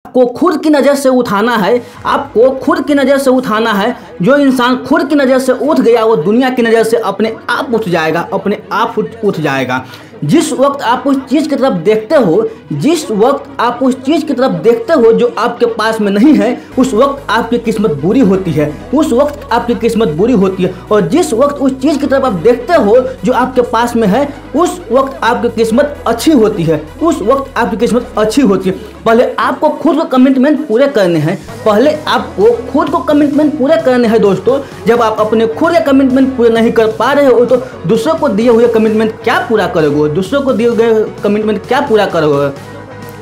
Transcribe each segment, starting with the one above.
को खुद की नज़र से उठाना है, आपको खुद की नज़र से उठाना है। जो इंसान खुद की नज़र से उठ गया वो दुनिया की नज़र से अपने आप उठ जाएगा, अपने आप उठ जाएगा। जिस वक्त आप उस चीज़ की तरफ देखते हो, जिस वक्त आप उस चीज़ की तरफ देखते हो जो आपके पास में नहीं है, उस वक्त आपकी किस्मत बुरी होती है, उस वक्त आपकी किस्मत बुरी होती है। और जिस वक्त उस चीज़ की तरफ आप देखते हो जो आपके पास में है, उस वक्त आपकी किस्मत अच्छी होती है, उस वक्त आपकी किस्मत अच्छी होती है। पहले आपको खुद को कमिटमेंट पूरे करने हैं, पहले आपको खुद को कमिटमेंट पूरे करने हैं दोस्तों। जब आप अपने खुद के कमिटमेंट पूरे नहीं कर पा रहे हो तो दूसरों को दिए हुए कमिटमेंट क्या पूरा करोगे, दूसरों को दिए गए कमिटमेंट क्या पूरा करोगे।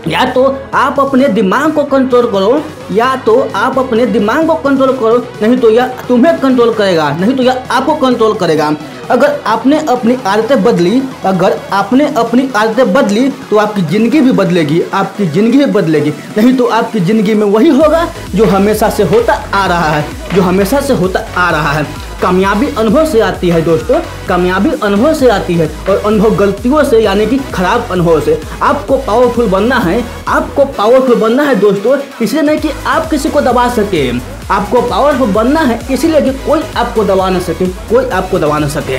या तो आप अपने दिमाग को कंट्रोल करो, या तो आप अपने दिमाग को कंट्रोल करो, नहीं तो यह तुम्हें कंट्रोल करेगा, नहीं तो यह आपको कंट्रोल करेगा। अगर आपने अपनी आदतें बदली, अगर आपने अपनी आदतें बदली तो आपकी ज़िंदगी भी बदलेगी, आपकी ज़िंदगी भी बदलेगी। नहीं तो आपकी ज़िंदगी में वही होगा जो हमेशा से होता आ रहा है, जो हमेशा से होता आ रहा है। कामयाबी अनुभव से आती है दोस्तों, कामयाबी अनुभव से आती है, और अनुभव गलतियों से यानी कि खराब अनुभव से। आपको पावरफुल बनना है, आपको पावरफुल बनना है दोस्तों, इसलिए नहीं कि आप किसी को दबा सके, आपको पावरफुल बनना है इसलिए कि कोई आपको दबा न सके, कोई आपको दबा न सके।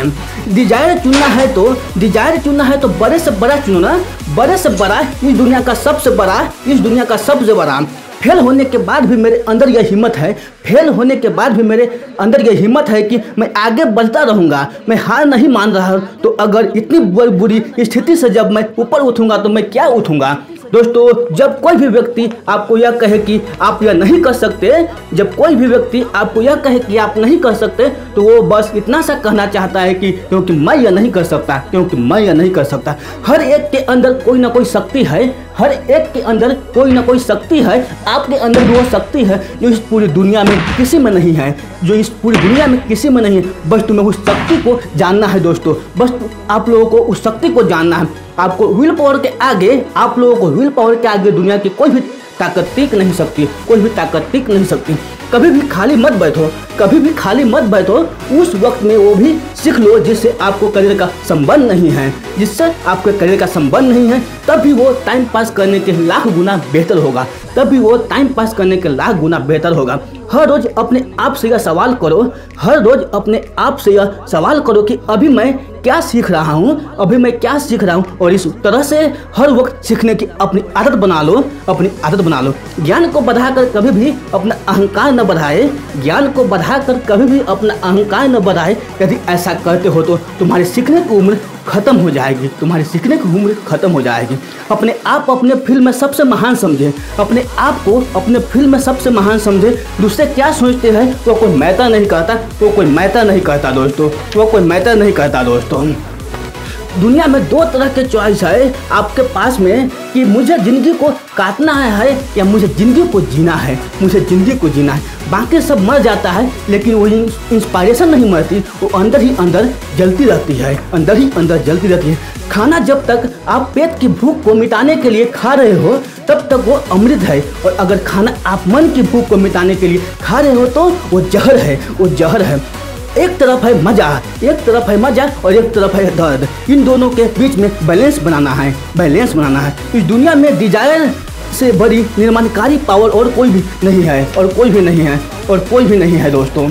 डिजायर चुनना है तो, डिजायर चुनना है तो बड़े से बड़ा चुनो ना, बड़े से बड़ा, इस दुनिया का सबसे बड़ा, इस दुनिया का सबसे बड़ा। फेल होने के बाद भी मेरे अंदर यह हिम्मत है, फेल होने के बाद भी मेरे अंदर यह हिम्मत है कि मैं आगे बढ़ता रहूँगा, मैं हार नहीं मान रहा। तो अगर इतनी बुरी स्थिति से जब मैं ऊपर उठूँगा तो मैं क्या उठूँगा। दोस्तों, जब कोई भी व्यक्ति आपको यह कहे कि आप यह नहीं कर सकते, जब कोई भी व्यक्ति आपको यह कहे कि आप नहीं कर सकते, तो वो बस इतना सा कहना चाहता है कि क्योंकि मैं यह नहीं कर सकता, क्योंकि मैं यह नहीं कर सकता। हर एक के अंदर कोई ना कोई शक्ति है, हर एक के अंदर कोई ना कोई शक्ति है। आपके अंदर भी वो शक्ति है जो इस पूरी दुनिया में किसी में नहीं है, जो इस पूरी दुनिया में किसी में नहीं है। बस तुम्हें उस शक्ति को जानना है दोस्तों, बस आप लोगों को उस शक्ति को जानना है। आपको विल पावर के आगे, आप लोगों को विल पावर के आगे दुनिया की कोई भी ताकत टिक नहीं सकती, कोई भी ताकत टिक नहीं सकती। कभी भी खाली मत बैठो, कभी भी खाली मत बैठो। उस वक्त में वो भी सीख लो जिससे आपको करियर का संबंध नहीं है, जिससे आपके करियर का संबंध नहीं है। तब भी वो टाइम पास करने के लाख गुना बेहतर होगा, तब भी वो टाइम पास करने के लाख गुना बेहतर होगा। हर रोज अपने आप से यह सवाल करो, हर रोज अपने आप से यह सवाल करो कि अभी मैं क्या सीख रहा हूँ, अभी मैं क्या सीख रहा हूँ। और इस तरह से हर वक्त सीखने की अपनी आदत बना लो, अपनी आदत बना लो। ज्ञान को बढ़ाकर कभी भी अपना अहंकार न बढ़ाए, ज्ञान को बढ़ाकर कभी भी अपना अहंकार न बढ़ाए। यदि ऐसा करते हो तो तुम्हारी सीखने की उम्र खत्म हो जाएगी, तुम्हारी सीखने की उम्र खत्म हो जाएगी। अपने आप अपने फील्ड में सबसे महान समझे, अपने आप को अपने फील्ड में सबसे महान समझे। दूसरे क्या सोचते हैं वो कोई मैटर नहीं करता, वो कोई मैटर नहीं करता दोस्तों, वो कोई मैटर नहीं करता दोस्तों। दुनिया में दो तरह के चॉइस है आपके पास में कि मुझे ज़िंदगी को काटना है या मुझे ज़िंदगी को जीना है, मुझे ज़िंदगी को जीना है। बाकी सब मर जाता है लेकिन वो इंस्पायरेशन नहीं मरती, वो अंदर ही अंदर जलती रहती है, अंदर ही अंदर जलती रहती है। खाना जब तक आप पेट की भूख को मिटाने के लिए खा रहे हो तब तक वो अमृत है, और अगर खाना आप मन की भूख को मिटाने के लिए खा रहे हो तो वो जहर है, वो जहर है। एक तरफ है मजा, एक तरफ है मजा और एक तरफ है दर्द। इन दोनों के बीच में बैलेंस बनाना है, बैलेंस बनाना है। इस दुनिया में डिजायर से बड़ी निर्माणकारी पावर और कोई भी नहीं है, और कोई भी नहीं है, और कोई भी नहीं है दोस्तों।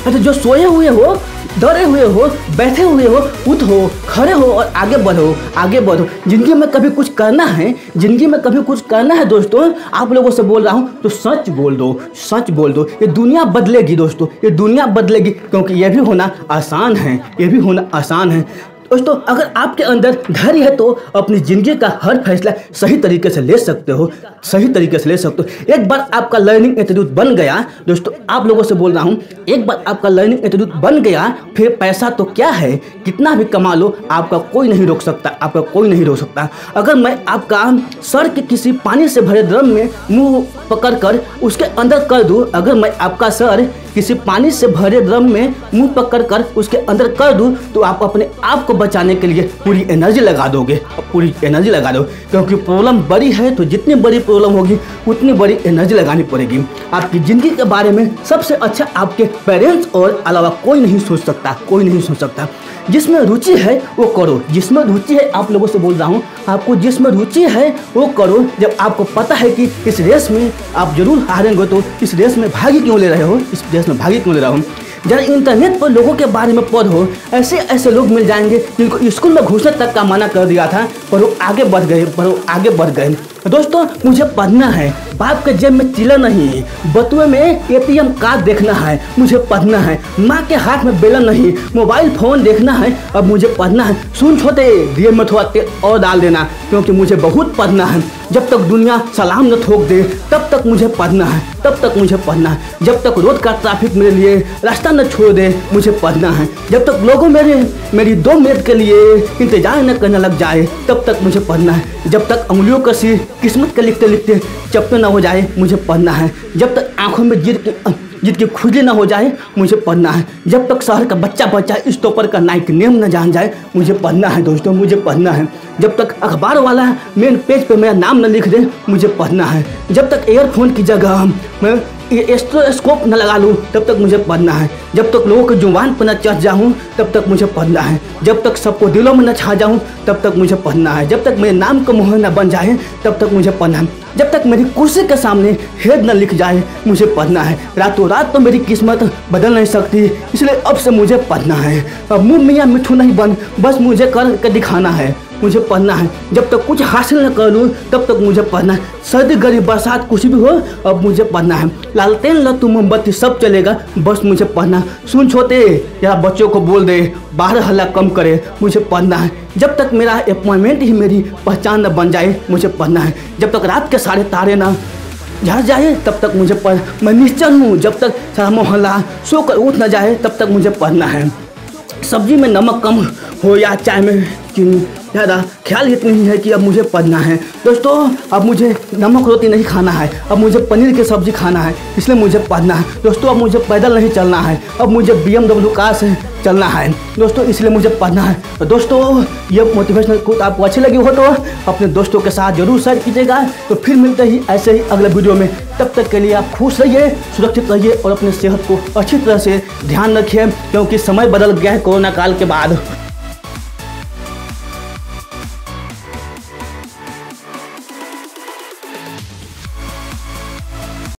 अच्छा, जो सोए हुए हो, डरे हुए हो, बैठे हुए हो, उठो, खड़े हो और आगे बढ़ो, आगे बढ़ो। जिंदगी में कभी कुछ करना है, जिंदगी में कभी कुछ करना है दोस्तों। आप लोगों से बोल रहा हूँ तो सच बोल दो, सच बोल दो। ये दुनिया बदलेगी दोस्तों, ये दुनिया बदलेगी, क्योंकि ये भी होना आसान है, ये भी होना आसान है दोस्तों। अगर आपके अंदर धैर्य है तो अपनी ज़िंदगी का हर फैसला सही तरीके से ले सकते हो, सही तरीके से ले सकते हो। एक बार आपका लर्निंग एटीट्यूड बन गया दोस्तों, आप लोगों से बोल रहा हूँ, एक बार आपका लर्निंग एटीट्यूड बन गया, फिर पैसा तो क्या है, कितना भी कमा लो, आपका कोई नहीं रोक सकता, आपका कोई नहीं रोक सकता। अगर मैं आपका सर के किसी पानी से भरे ड्रम में मुँह पकड़ कर उसके अंदर कर दूँ, अगर मैं आपका सर किसी पानी से भरे ड्रम में मुंह पकड़ कर उसके अंदर कर दूँ तो आप अपने आप को बचाने के लिए पूरी एनर्जी लगा दोगे, पूरी एनर्जी लगा दो, क्योंकि प्रॉब्लम बड़ी है तो जितनी बड़ी प्रॉब्लम होगी उतनी बड़ी एनर्जी लगानी पड़ेगी। आपकी ज़िंदगी के बारे में सबसे अच्छा आपके पेरेंट्स और अलावा कोई नहीं सोच सकता, कोई नहीं सोच सकता। जिसमें रुचि है वो करो, जिसमें रुचि है, आप लोगों से बोल रहा हूँ, आपको जिसमें रुचि है वो करो। जब आपको पता है कि इस रेस में आप जरूर हारेंगे तो इस रेस में भागी क्यों ले रहे हो, इस रेस में भागी क्यों ले रहे हो। जरा इंटरनेट पर लोगों के बारे में पढ़ो, ऐसे ऐसे लोग मिल जाएंगे जिनको स्कूल में घुसने तक का मना कर दिया था पर वो आगे बढ़ गए, दोस्तों मुझे पढ़ना है, बाप के जेब में चिल्ला नहीं, बटुए में ATM कार्ड देखना है, मुझे पढ़ना है, माँ के हाथ में बेलन नहीं, मोबाइल फ़ोन देखना है, अब मुझे पढ़ना है। सुन छोटे, दिए में थोड़ा तेल और डाल देना क्योंकि मुझे बहुत पढ़ना है। जब तक दुनिया सलाम न ठोक दे तब तक मुझे पढ़ना है, तब तक मुझे पढ़ना है। जब तक रोड का ट्रैफिक मेरे लिए रास्ता न छोड़ दे मुझे पढ़ना है। जब तक लोगों मेरी 2 मिनट के लिए इंतजार न करने लग जाए तब तक मुझे पढ़ना है। जब तक उंगलियों का सिर किस्मत के लिखते लिखते चपटे न हो जाए मुझे पढ़ना है। जब तक आंखों में जीत की खुजली ना हो जाए मुझे पढ़ना है। जब तक शहर का बच्चा इस टॉपर का नाइक नेम न जान जाए मुझे पढ़ना है दोस्तों, मुझे पढ़ना है। जब तक अखबार वाला मेन पेज पे मेरा नाम न लिख दे मुझे पढ़ना है। जब तक एयरफोन की जगह मैं स्टेथोस्कोप न लगा लूँ तब तक मुझे पढ़ना है। जब तक लोगों की जुबान पर न चढ़ जाऊँ तब तक मुझे पढ़ना है। जब तक सबको दिलों में न छा जाऊँ तब तक मुझे पढ़ना है। जब तक मेरे नाम का मोहर न बन जाए तब तक मुझे पढ़ना है। जब तक मेरी कुर्सी के सामने हेड न लिख जाए मुझे पढ़ना है। रातों रात तो मेरी किस्मत बदल नहीं सकती, इसलिए अब से मुझे पढ़ना है। अब मुँह मियाँ मिठू नहीं बन, बस मुझे कर के दिखाना है, मुझे पढ़ना है। जब तक कुछ हासिल न कर लूँ तब तक मुझे पढ़ना है। सर्दी गर्मी बरसात कुछ भी हो अब मुझे पढ़ना है। लालटेन लट्टू मोमबत्ती सब चलेगा, बस मुझे पढ़ना है। सुन छोटे, या बच्चों को बोल दे बाहर हल्ला कम करे, मुझे पढ़ना है। जब तक मेरा अपॉइंटमेंट ही मेरी पहचान न बन जाए मुझे पढ़ना है। जब तक रात के सारे तारे ना झड़ जाए तब तक मुझे मैं निश्चल हूँ। जब तक सारा मोहल्ला सोकर उठ न जाए तब तक मुझे पढ़ना है। सब्जी में नमक कम हो या चाय में चीनी ज़्यादा, ख्याल इतनी है कि अब मुझे पढ़ना है। दोस्तों अब मुझे नमक रोटी नहीं खाना है, अब मुझे पनीर की सब्ज़ी खाना है, इसलिए मुझे पढ़ना है। दोस्तों अब मुझे पैदल नहीं चलना है, अब मुझे BMW कार से चलना है दोस्तों, इसलिए मुझे पढ़ना है। तो दोस्तों ये मोटिवेशनल कोट आपको अच्छी लगी हो तो अपने दोस्तों के साथ जरूर शेयर कीजिएगा। तो फिर मिलते ही ऐसे ही अगले वीडियो में, तब तक के लिए आप खुश रहिए, सुरक्षित रहिए और अपने सेहत को अच्छी तरह से ध्यान रखिए क्योंकि समय बदल गया है कोरोना काल के बाद।